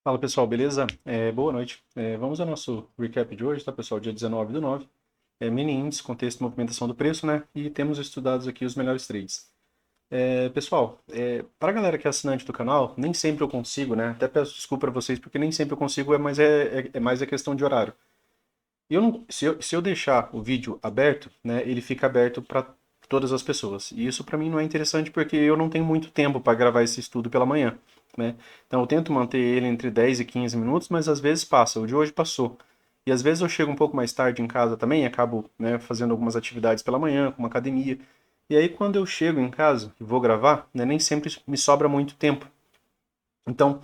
Fala pessoal, beleza? Boa noite. Vamos ao nosso recap de hoje, tá pessoal? Dia 19 do 9. Mini índice, contexto e movimentação do preço, né? E temos estudados aqui os melhores trades. Pessoal, para a galera que é assinante do canal, nem sempre eu consigo, né? Até peço desculpa para vocês, porque nem sempre eu consigo, é mais a questão de horário. Eu não, se eu deixar o vídeo aberto, né? Ele fica aberto para todas as pessoas. E isso para mim não é interessante porque eu não tenho muito tempo para gravar esse estudo pela manhã, né? Então eu tento manter ele entre 10 e 15 minutos, mas às vezes passa. O de hoje passou. E às vezes eu chego um pouco mais tarde em casa também, acabo, né, fazendo algumas atividades pela manhã, como academia. E aí quando eu chego em casa e vou gravar, né, nem sempre me sobra muito tempo. Então,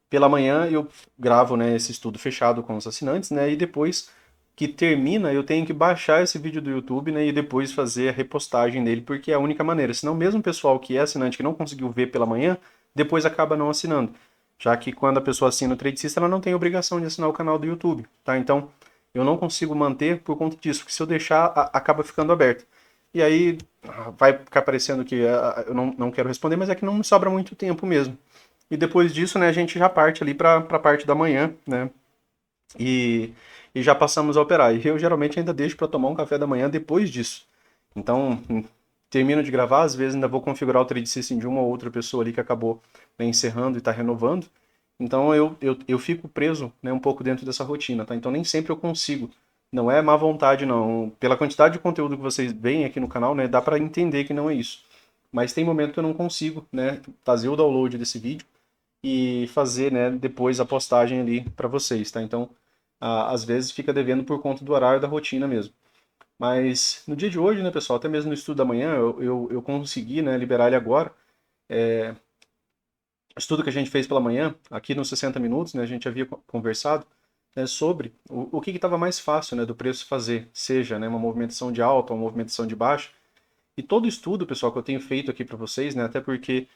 pela manhã eu gravo, né, esse estudo fechado com os assinantes, né, e depois que termina eu tenho que baixar esse vídeo do YouTube, né, e depois fazer a repostagem dele, porque é a única maneira. Senão mesmo o pessoal que é assinante que não conseguiu ver pela manhã, depois acaba não assinando. Já que quando a pessoa assina o Trade System, ela não tem obrigação de assinar o canal do YouTube, tá? Então, eu não consigo manter por conta disso, porque se eu deixar, acaba ficando aberto. E aí vai ficar parecendo que eu não quero responder, mas é que não me sobra muito tempo mesmo. E depois disso, né, a gente já parte ali para a parte da manhã, né? E, e já passamos a operar. E eu geralmente ainda deixo para tomar um café da manhã depois disso. Então, termino de gravar, às vezes ainda vou configurar o trade system de uma ou outra pessoa ali que acabou, né, encerrando e está renovando. Então eu fico preso, né, um pouco dentro dessa rotina, tá? Então nem sempre eu consigo. Não é má vontade, não. Pela quantidade de conteúdo que vocês veem aqui no canal, né, dá para entender que não é isso. Mas tem momento que eu não consigo, né, fazer o download desse vídeo e fazer, né, depois a postagem ali para vocês, tá? Então, às vezes fica devendo por conta do horário da rotina mesmo. Mas no dia de hoje, né, pessoal, até mesmo no estudo da manhã, eu consegui, né, liberar ele agora. O estudo que a gente fez pela manhã, aqui nos 60 minutos, né, a gente havia conversado, né, sobre o que estava mais fácil, né, do preço fazer, seja, né, uma movimentação de alta ou uma movimentação de baixa. E todo estudo, pessoal, que eu tenho feito aqui para vocês, né, até porque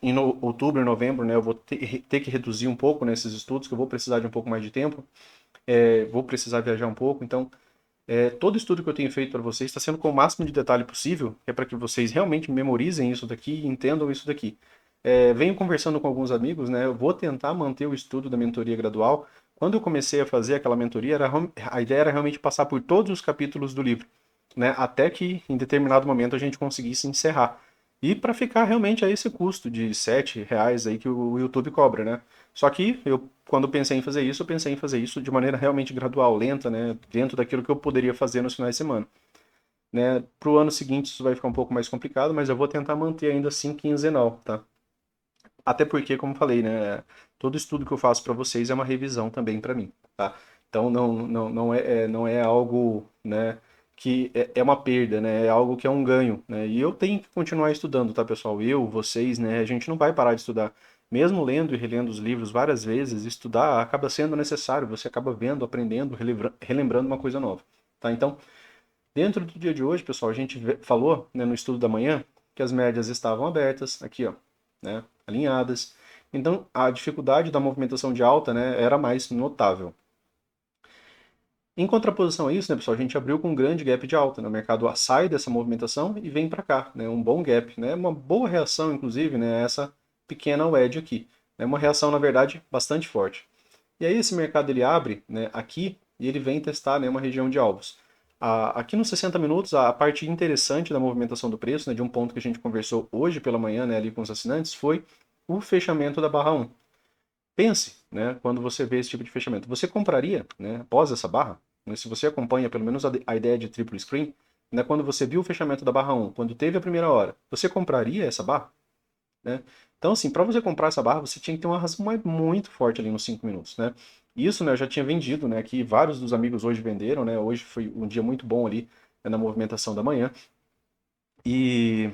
em outubro, novembro, né, eu vou ter que reduzir um pouco nesses estudos, que eu vou precisar de um pouco mais de tempo, vou precisar viajar um pouco, então todo estudo que eu tenho feito para vocês está sendo com o máximo de detalhe possível, que é para que vocês realmente memorizem isso daqui e entendam isso daqui. Venho conversando com alguns amigos, né, eu vou tentar manter o estudo da mentoria gradual. Quando eu comecei a fazer aquela mentoria, a ideia era realmente passar por todos os capítulos do livro, né, até que em determinado momento a gente conseguisse encerrar. E para ficar realmente a esse custo de R$ 7 aí que o YouTube cobra, né? Só que eu, quando pensei em fazer isso, eu pensei em fazer isso de maneira realmente gradual, lenta, né? Dentro daquilo que eu poderia fazer nos finais de semana. Né? Para o ano seguinte isso vai ficar um pouco mais complicado, mas eu vou tentar manter ainda assim quinzenal, tá? Até porque, como falei, né? Todo estudo que eu faço para vocês é uma revisão também para mim, tá? Então não é algo, né, que é uma perda, né? É algo que é um ganho, né? E eu tenho que continuar estudando, tá, pessoal? Eu, vocês, né? A gente não vai parar de estudar. Mesmo lendo e relendo os livros várias vezes, estudar acaba sendo necessário. Você acaba vendo, aprendendo, relembrando uma coisa nova, tá? Então, dentro do dia de hoje, pessoal, a gente falou, né, no estudo da manhã que as médias estavam abertas, aqui, ó, né, alinhadas. Então, a dificuldade da movimentação de alta, né, era mais notável. Em contraposição a isso, né, pessoal, a gente abriu com um grande gap de alta, né, o mercado sai dessa movimentação e vem para cá, né, um bom gap, né, uma boa reação, inclusive, né, essa pequena wedge aqui, né, uma reação, na verdade, bastante forte. E aí esse mercado ele abre, né, aqui e ele vem testar, né, uma região de alvos. Aqui nos 60 minutos, a parte interessante da movimentação do preço, né, de um ponto que a gente conversou hoje pela manhã, né, ali com os assinantes, foi o fechamento da barra 1. Pense, né, quando você vê esse tipo de fechamento. Você compraria, né, após essa barra, né, se você acompanha pelo menos a ideia de triple screen, né, quando você viu o fechamento da barra 1, quando teve a primeira hora, você compraria essa barra? Né? Então, assim, para você comprar essa barra, você tinha que ter uma razão muito forte ali nos 5 minutos, né? Isso, né, eu já tinha vendido, né, que vários dos amigos hoje venderam, né? Hoje foi um dia muito bom ali, né, na movimentação da manhã. E,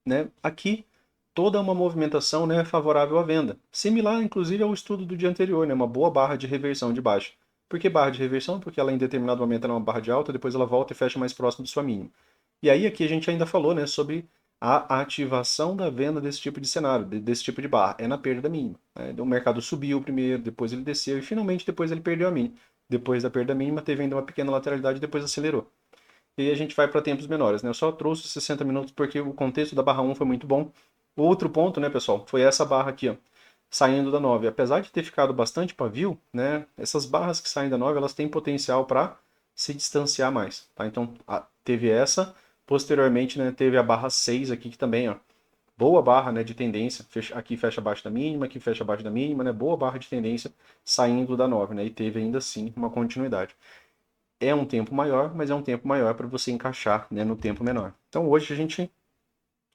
né, aqui toda uma movimentação, né, favorável à venda. Similar, inclusive, ao estudo do dia anterior, né, uma boa barra de reversão de baixa. Por que barra de reversão? Porque ela em determinado momento é uma barra de alta, depois ela volta e fecha mais próximo do sua mínima. E aí aqui a gente ainda falou, né, sobre a ativação da venda desse tipo de cenário, desse tipo de barra, é na perda mínima. Né? O mercado subiu primeiro, depois ele desceu e finalmente depois ele perdeu a mínima. Depois da perda mínima teve ainda uma pequena lateralidade e depois acelerou. E aí a gente vai para tempos menores, né? Eu só trouxe 60 minutos porque o contexto da barra 1 foi muito bom. O outro ponto, né, pessoal, foi essa barra aqui, ó. saindo da 9. Apesar de ter ficado bastante pavio, né, essas barras que saem da 9, elas têm potencial para se distanciar mais, tá? Então, teve essa, posteriormente, né, teve a barra 6 aqui, que também, ó, boa barra, né, de tendência, aqui fecha abaixo da mínima, aqui fecha abaixo da mínima, né, boa barra de tendência saindo da 9, né, e teve ainda assim uma continuidade. É um tempo maior, mas é um tempo maior para você encaixar, né, no tempo menor. Então hoje a gente,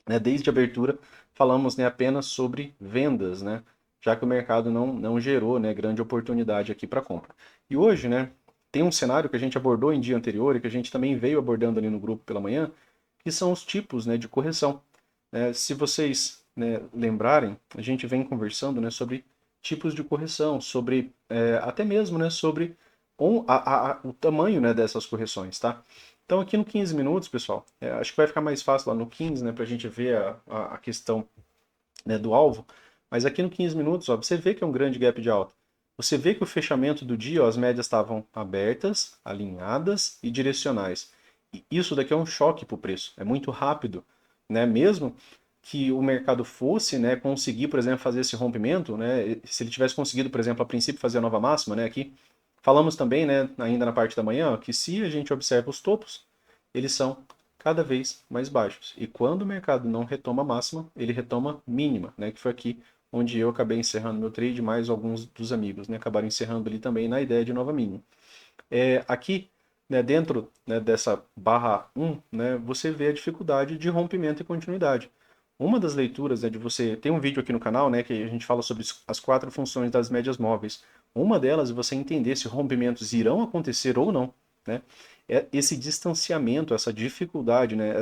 né, desde a abertura, falamos, né, apenas sobre vendas, né, já que o mercado não gerou, né, grande oportunidade aqui para compra. E hoje, né, tem um cenário que a gente abordou em dia anterior e que a gente também veio abordando ali no grupo pela manhã, que são os tipos, né, de correção. Se vocês, né, lembrarem, a gente vem conversando, né, sobre tipos de correção, sobre até mesmo, né, sobre o tamanho, né, dessas correções, tá? Então aqui no 15 minutos, pessoal, acho que vai ficar mais fácil lá no 15, né, para a gente ver a questão, né, do alvo, mas aqui no 15 minutos, ó, você vê que é um grande gap de alta. Você vê que o fechamento do dia, ó, as médias estavam abertas, alinhadas e direcionais. E isso daqui é um choque para o preço, é muito rápido, né? Mesmo que o mercado fosse, né, conseguir, por exemplo, fazer esse rompimento, né, se ele tivesse conseguido, por exemplo, a princípio fazer a nova máxima, né, aqui, falamos também, né, ainda na parte da manhã, ó, que se a gente observa os topos, eles são cada vez mais baixos. E quando o mercado não retoma a máxima, ele retoma mínima, né, que foi aqui onde eu acabei encerrando meu trade, mais alguns dos amigos, né, acabaram encerrando ali também na ideia de nova mínima. Aqui, né, dentro, né, dessa barra 1, né, você vê a dificuldade de rompimento e continuidade. Uma das leituras, né, de você... Tem um vídeo aqui no canal, né, que a gente fala sobre as 4 funções das médias móveis. Uma delas é você entender se rompimentos irão acontecer ou não, né? Esse distanciamento, essa dificuldade, né,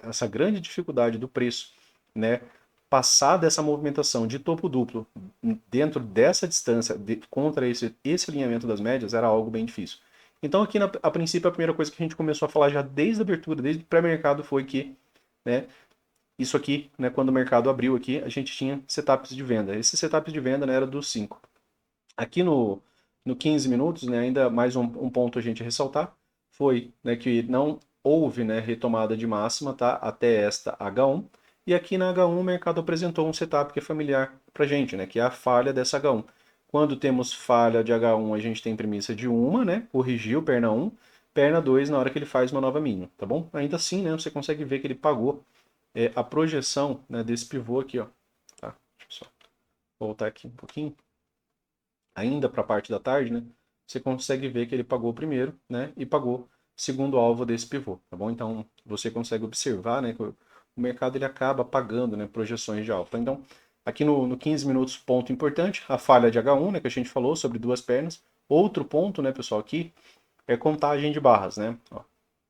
essa grande dificuldade do preço, né, passar dessa movimentação de topo duplo dentro dessa distância contra esse alinhamento das médias era algo bem difícil. Então aqui a princípio a primeira coisa que a gente começou a falar já desde a abertura, desde o pré-mercado foi que, né, isso aqui, né, quando o mercado abriu aqui, a gente tinha setups de venda. Esses setups de venda, né, era dos 5. Aqui no 15 minutos, né, ainda mais um ponto a gente ressaltar, foi, né, que não houve, né, retomada de máxima, tá, até esta H1, e aqui na H1 o mercado apresentou um setup que é familiar para a gente, né, que é a falha dessa H1. Quando temos falha de H1, a gente tem premissa de uma, né, corrigiu perna 1, perna 2 na hora que ele faz uma nova mínima, tá bom? Ainda assim, né, você consegue ver que ele pagou a projeção, né, desse pivô aqui, ó, tá? Deixa eu só voltar aqui um pouquinho ainda para a parte da tarde, né, você consegue ver que ele pagou primeiro, né, e pagou segundo alvo desse pivô, tá bom? Então você consegue observar, né, que o mercado ele acaba pagando, né, projeções de alta. Então aqui no 15 minutos, ponto importante, a falha de H1, né, que a gente falou sobre duas pernas. Outro ponto, né, pessoal, aqui é contagem de barras, né? Ó,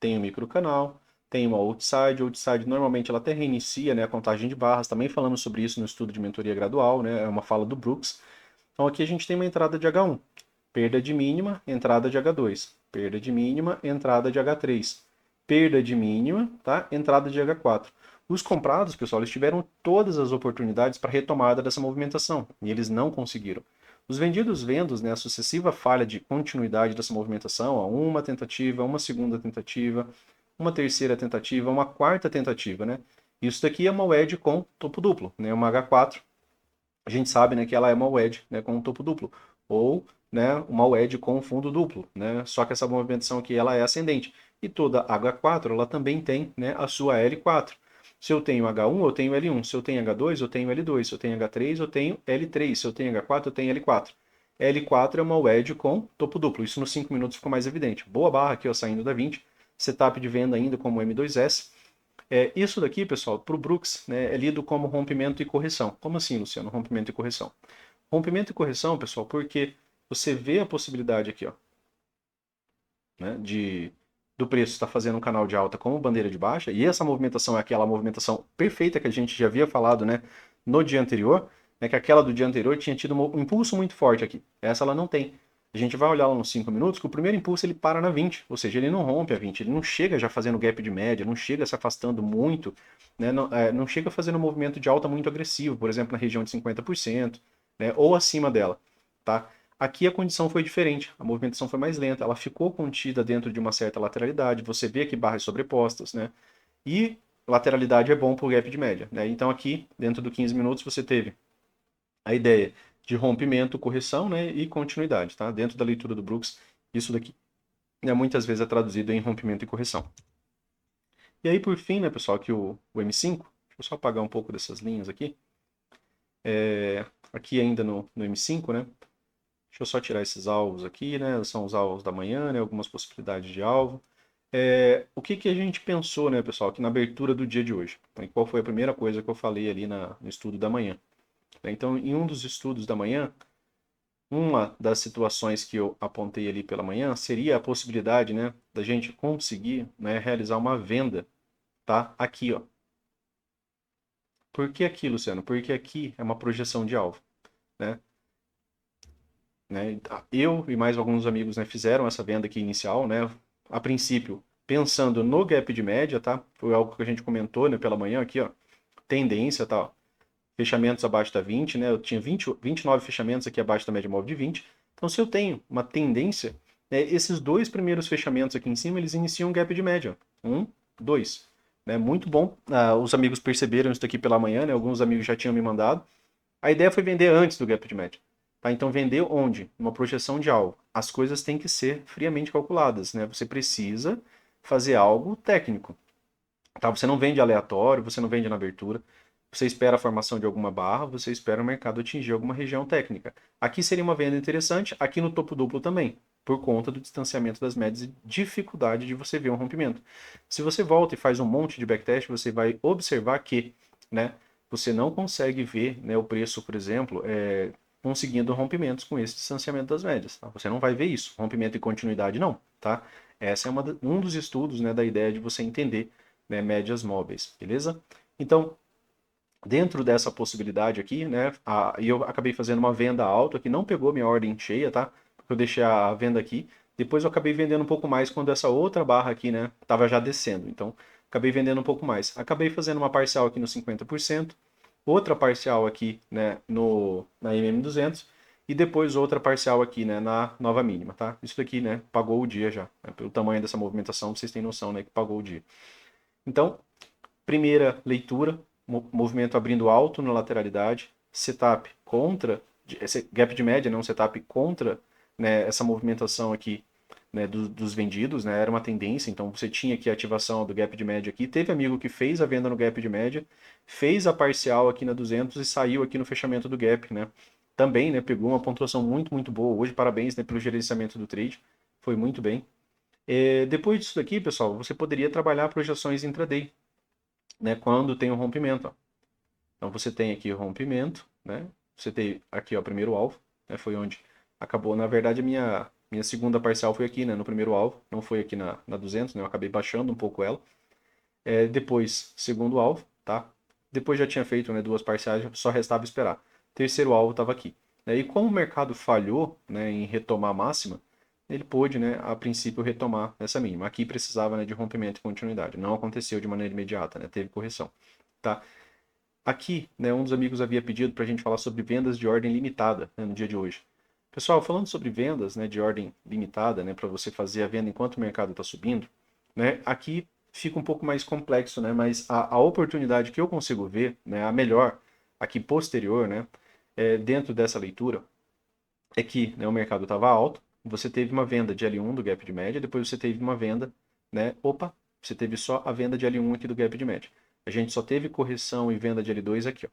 tem o microcanal, tem uma outside, outside normalmente ela até reinicia, né, a contagem de barras. Também falamos sobre isso no estudo de mentoria gradual, né? É uma fala do Brooks. Então aqui a gente tem uma entrada de H1, perda de mínima, entrada de H2, perda de mínima, entrada de H3, perda de mínima, tá? Entrada de H4. Os comprados, pessoal, eles tiveram todas as oportunidades para retomada dessa movimentação e eles não conseguiram. Os vendidos vendo, né, a sucessiva falha de continuidade dessa movimentação, ó, uma tentativa, uma segunda tentativa, uma terceira tentativa, uma quarta tentativa, né? Isso daqui é uma wedge com topo duplo, né? Uma H4 a gente sabe, né, que ela é uma wedge, né, com um topo duplo, ou, né, uma wedge com fundo duplo, né, só que essa movimentação aqui ela é ascendente. E toda H4 ela também tem, né, a sua L4. Se eu tenho H1, eu tenho L1. Se eu tenho H2, eu tenho L2. Se eu tenho H3, eu tenho L3. Se eu tenho H4, eu tenho L4. L4 é uma wedge com topo duplo. Isso nos 5 minutos ficou mais evidente. Boa barra aqui, ó, saindo da 20. Setup de venda ainda como M2S. Isso daqui, pessoal, para o Brooks, né, é lido como rompimento e correção. Como assim, Luciano? Rompimento e correção. Rompimento e correção, pessoal, porque você vê a possibilidade aqui, ó, né, do preço estar fazendo um canal de alta como bandeira de baixa, e essa movimentação é aquela movimentação perfeita que a gente já havia falado, né, no dia anterior, né, que aquela do dia anterior tinha tido um impulso muito forte aqui. Essa ela não tem. A gente vai olhar lá nos 5 minutos que o primeiro impulso ele para na 20, ou seja, ele não rompe a 20, ele não chega já fazendo gap de média, não chega se afastando muito, né, não chega fazendo um movimento de alta muito agressivo, por exemplo, na região de 50%, né, ou acima dela, tá? Aqui a condição foi diferente, a movimentação foi mais lenta, ela ficou contida dentro de uma certa lateralidade, você vê aqui barras sobrepostas, né? E lateralidade é bom para o gap de média, né? Então aqui, dentro do 15 minutos, você teve a ideia de rompimento, correção, né, e continuidade, tá? Dentro da leitura do Brooks, isso daqui, né, muitas vezes é traduzido em rompimento e correção. E aí, por fim, né, pessoal, aqui o M5, deixa eu só apagar um pouco dessas linhas aqui. Aqui ainda no M5, né, deixa eu só tirar esses alvos aqui, né, são os alvos da manhã, né, algumas possibilidades de alvo. O que que a gente pensou, né, pessoal, aqui na abertura do dia de hoje? E qual foi a primeira coisa que eu falei ali no estudo da manhã? Então, em um dos estudos da manhã, uma das situações que eu apontei ali pela manhã seria a possibilidade, né, da gente conseguir, né, realizar uma venda, tá? Aqui, ó. Por que aqui, Luciano? Porque aqui é uma projeção de alvo, né? Eu e mais alguns amigos, né, fizeram essa venda aqui inicial, né? A princípio, pensando no gap de média, tá? Foi algo que a gente comentou, né, pela manhã aqui, ó. Tendência, tá? Fechamentos abaixo da 20, né? Eu tinha 29 fechamentos aqui abaixo da média móvel de 20. Então, se eu tenho uma tendência, né, esses dois primeiros fechamentos aqui em cima, eles iniciam um gap de média. 1, 2. Né? Muito bom. Os amigos perceberam isso aqui pela manhã, né? Alguns amigos já tinham me mandado. A ideia foi vender antes do gap de média. Tá? Então, vender onde? Uma projeção de algo. As coisas têm que ser friamente calculadas. Né? Você precisa fazer algo técnico. Tá? Você não vende aleatório, você não vende na abertura. Você espera a formação de alguma barra, você espera o mercado atingir alguma região técnica. Aqui seria uma venda interessante, aqui no topo duplo também, por conta do distanciamento das médias e dificuldade de você ver um rompimento. Se você volta e faz um monte de backtest, você vai observar que, né, você não consegue ver, né, o preço, por exemplo, conseguindo rompimentos com esse distanciamento das médias. Tá? Você não vai ver isso. Rompimento e continuidade não. Tá? Essa é um dos estudos, né, da ideia de você entender, né, médias móveis, beleza? Então, dentro dessa possibilidade aqui, né, e eu acabei fazendo uma venda alta que não pegou minha ordem cheia, tá? Porque eu deixei a venda aqui. Depois eu acabei vendendo um pouco mais quando essa outra barra aqui, né, tava já descendo. Então, acabei vendendo um pouco mais. Acabei fazendo uma parcial aqui no 50%, outra parcial aqui, né, na MM200 e depois outra parcial aqui, né, na nova mínima, tá? Isso daqui, né, pagou o dia já. Né? Pelo tamanho dessa movimentação, vocês têm noção, né, que pagou o dia. Então, primeira leitura, movimento abrindo alto na lateralidade, setup contra, esse gap de média, né, um setup contra, né, essa movimentação aqui, né, dos vendidos, né, era uma tendência, então você tinha aqui a ativação do gap de média aqui, teve amigo que fez a venda no gap de média, fez a parcial aqui na 200 e saiu aqui no fechamento do gap, né, também, né, pegou uma pontuação muito, muito boa, hoje parabéns, né, pelo gerenciamento do trade, foi muito bem. Depois disso daqui, pessoal, você poderia trabalhar projeções intraday, né, quando tem um rompimento. Ó. Então você tem aqui o rompimento, né? Você tem aqui ó, o primeiro alvo, né? Foi onde acabou. Na verdade, a minha segunda parcial foi aqui, né? No primeiro alvo, não foi aqui na 200, né? Eu acabei baixando um pouco ela. Depois, segundo alvo, tá? Depois já tinha feito, né, duas parciais, só restava esperar. Terceiro alvo estava aqui. E como o mercado falhou, né, em retomar a máxima, ele pôde, né, a princípio, retomar essa mínima. Aqui precisava, né, de rompimento e continuidade. Não aconteceu de maneira imediata, né, teve correção. Tá? Aqui, né, um dos amigos havia pedido para a gente falar sobre vendas de ordem limitada, né, no dia de hoje. Pessoal, falando sobre vendas, né, de ordem limitada, né, para você fazer a venda enquanto o mercado está subindo, né, aqui fica um pouco mais complexo, né, mas a oportunidade que eu consigo ver, né, a melhor, aqui posterior, né, dentro dessa leitura, é que, né, o mercado estava alto, você teve uma venda de L1 do gap de média, depois você teve uma venda, né, você teve só a venda de L1 aqui do gap de média. A gente só teve correção e venda de L2 aqui, ó,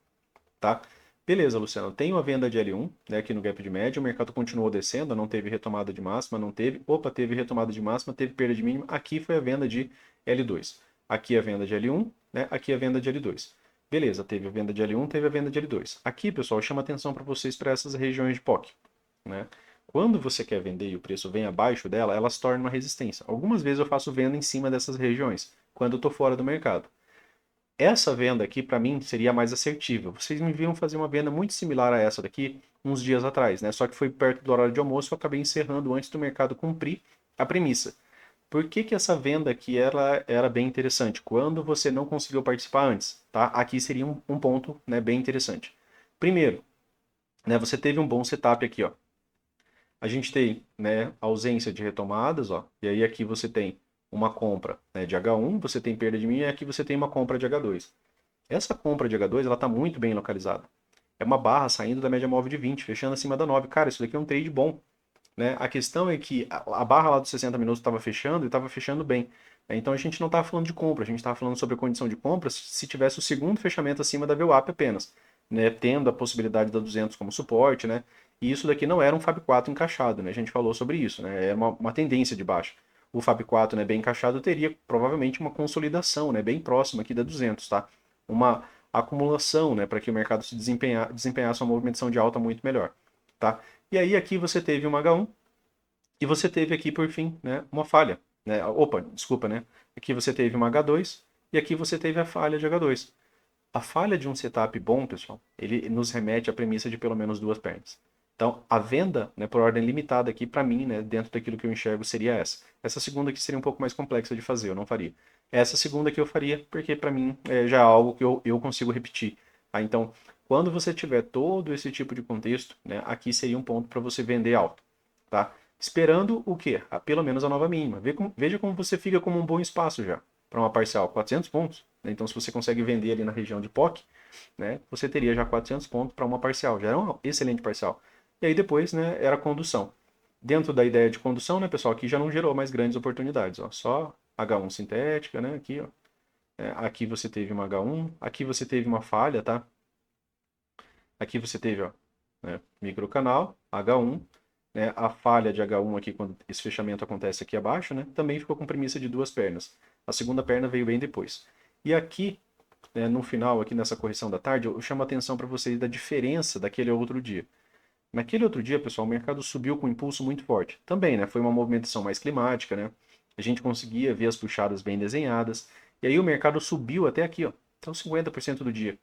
tá? Beleza, Luciano, tem uma venda de L1, né, aqui no gap de média, o mercado continuou descendo, não teve retomada de máxima, não teve, teve retomada de máxima, teve perda de mínima, aqui foi a venda de L2. Aqui a venda de L1, né, aqui a venda de L2. Beleza, teve a venda de L1, teve a venda de L2. Aqui, pessoal, chama atenção para vocês para essas regiões de POC. Né? Quando você quer vender e o preço vem abaixo dela, ela se torna uma resistência. Algumas vezes eu faço venda em cima dessas regiões, quando eu estou fora do mercado. Essa venda aqui, para mim, seria mais assertiva. Vocês me viram fazer uma venda muito similar a essa daqui uns dias atrás, né? Só que foi perto do horário de almoço, eu acabei encerrando antes do mercado cumprir a premissa. Por que que essa venda aqui ela era bem interessante? Quando você não conseguiu participar antes, tá? Aqui seria um ponto, né, bem interessante. Primeiro, né, você teve um bom setup aqui, ó. A gente tem, né, ausência de retomadas, ó, e aí aqui você tem uma compra, né, de H1, você tem perda de mínima, e aqui você tem uma compra de H2. Essa compra de H2 ela está muito bem localizada. É uma barra saindo da média móvel de 20, fechando acima da 9. Cara, isso daqui é um trade bom, né? A questão é que a barra lá dos 60 minutos estava fechando e estava fechando bem. Então a gente não estava falando de compra, a gente estava falando sobre a condição de compra se tivesse o segundo fechamento acima da VWAP apenas, né? Tendo a possibilidade da 200 como suporte, né? E isso daqui não era um Fab 4 encaixado, né? A gente falou sobre isso, né? Era uma tendência de baixa. O Fab 4, né, bem encaixado teria provavelmente uma consolidação, né, bem próxima aqui da 200, tá? Uma acumulação, né, para que o mercado se desempenhasse uma movimentação de alta muito melhor, tá? E aí aqui você teve uma H1 e você teve aqui, por fim, né, uma falha. Né? Opa, desculpa, né? Aqui você teve uma H2 e aqui você teve a falha de H2. A falha de um setup bom, pessoal, ele nos remete à premissa de pelo menos duas pernas. Então, a venda, né, por ordem limitada aqui, para mim, né, dentro daquilo que eu enxergo, seria essa. Essa segunda aqui seria um pouco mais complexa de fazer, eu não faria. Essa segunda que eu faria, porque para mim já é algo que eu consigo repetir. Tá? Então, quando você tiver todo esse tipo de contexto, né, aqui seria um ponto para você vender alto. Tá? Esperando o quê? Pelo menos a nova mínima. Veja como você fica como um bom espaço já para uma parcial, 400 pontos. Né? Então, se você consegue vender ali na região de POC, né, você teria já 400 pontos para uma parcial. Já era uma excelente parcial. E aí depois, né, era condução. Dentro da ideia de condução, né, pessoal, aqui já não gerou mais grandes oportunidades. Ó, só H1 sintética, né, aqui, ó. Aqui você teve uma H1, aqui você teve uma falha, tá? Aqui você teve, ó, né, microcanal, H1, né, a falha de H1 aqui, quando esse fechamento acontece aqui abaixo, né, também ficou com premissa de duas pernas. A segunda perna veio bem depois. E aqui, né, no final, aqui nessa correção da tarde, eu chamo a atenção para vocês da diferença daquele outro dia. Naquele outro dia, pessoal, o mercado subiu com um impulso muito forte. Também, né, foi uma movimentação mais climática, né? A gente conseguia ver as puxadas bem desenhadas. E aí o mercado subiu até aqui, ó, até os 50% do dia.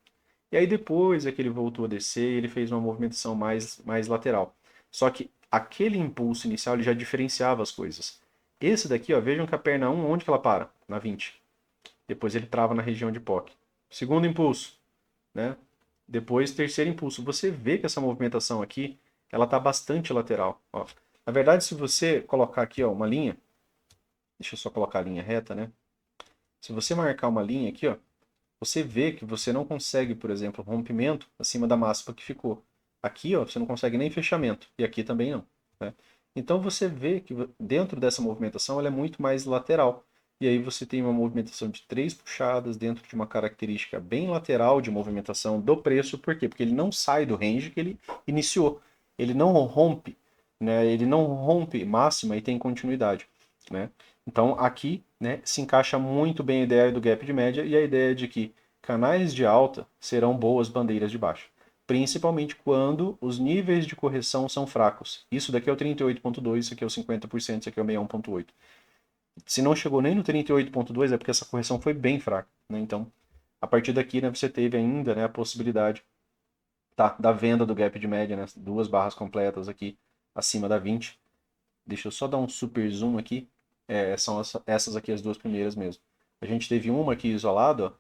E aí depois é que ele voltou a descer e ele fez uma movimentação mais lateral. Só que aquele impulso inicial ele já diferenciava as coisas. Esse daqui, ó, vejam que a perna 1, onde que ela para? Na 20. Depois ele trava na região de POC. Segundo impulso, né? Depois terceiro impulso. Você vê que essa movimentação aqui, ela está bastante lateral. Ó. Na verdade, se você colocar aqui ó, uma linha, deixa eu só colocar a linha reta, né? Se você marcar uma linha aqui, ó, você vê que você não consegue, por exemplo, rompimento acima da máxima que ficou. Aqui, ó, você não consegue nem fechamento, e aqui também não. Né? Então você vê que dentro dessa movimentação ela é muito mais lateral. E aí você tem uma movimentação de três puxadas dentro de uma característica bem lateral de movimentação do preço. Por quê? Porque ele não sai do range que ele iniciou. Ele não rompe, né? Ele não rompe máxima e tem continuidade. Né? Então aqui, né, se encaixa muito bem a ideia do gap de média e a ideia de que canais de alta serão boas bandeiras de baixa, principalmente quando os níveis de correção são fracos. Isso daqui é o 38,2, isso aqui é o 50%, isso aqui é o 61,8. Se não chegou nem no 38,2 é porque essa correção foi bem fraca. Né? Então, a partir daqui, né, você teve ainda, né, a possibilidade da venda do gap de média, né, duas barras completas aqui acima da 20. Deixa eu só dar um super zoom aqui. São essas aqui as duas primeiras mesmo. A gente teve uma aqui isolada, ó,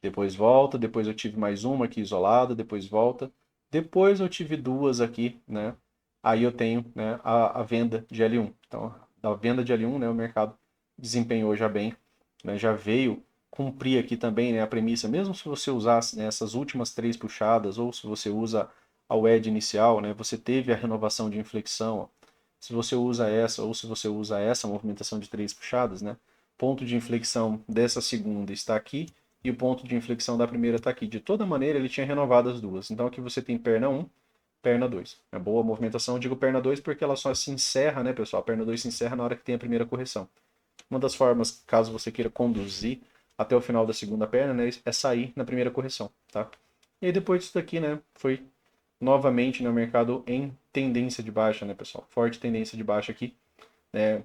depois volta, depois eu tive mais uma aqui isolada, depois volta. Depois eu tive duas aqui, né? Aí eu tenho, né, a venda de L1. Então, da venda de L1, né, o mercado desempenhou já bem, né, já veio cumprir aqui também, né, a premissa, mesmo se você usasse, né, essas últimas três puxadas, ou se você usa a wedge inicial, né, você teve a renovação de inflexão, ó. Se você usa essa, ou se você usa essa movimentação de três puxadas, né, ponto de inflexão dessa segunda está aqui, e o ponto de inflexão da primeira está aqui. De toda maneira, ele tinha renovado as duas. Então aqui você tem perna 1, perna 2. É boa movimentação, eu digo perna 2 porque ela só se encerra, né, pessoal? A perna 2 se encerra na hora que tem a primeira correção. Uma das formas, caso você queira conduzir até o final da segunda perna, né, é sair na primeira correção, tá? E aí depois disso daqui, né, foi novamente no mercado em tendência de baixa, né, pessoal? Forte tendência de baixa aqui, né?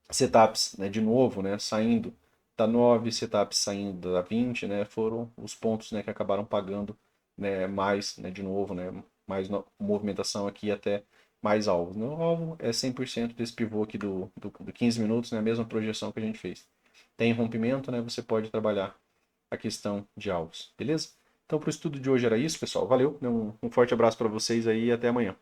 Setups, né, de novo, né, saindo da 9, setups saindo da 20, né, foram os pontos, né, que acabaram pagando, né, mais, né, de novo, né, mais movimentação aqui até mais alvos. Né? O alvo é 100% desse pivô aqui do 15 minutos, né, a mesma projeção que a gente fez. Tem rompimento, né, você pode trabalhar a questão de alvos, beleza? Então, para o estudo de hoje era isso, pessoal. Valeu, um forte abraço para vocês aí e até amanhã.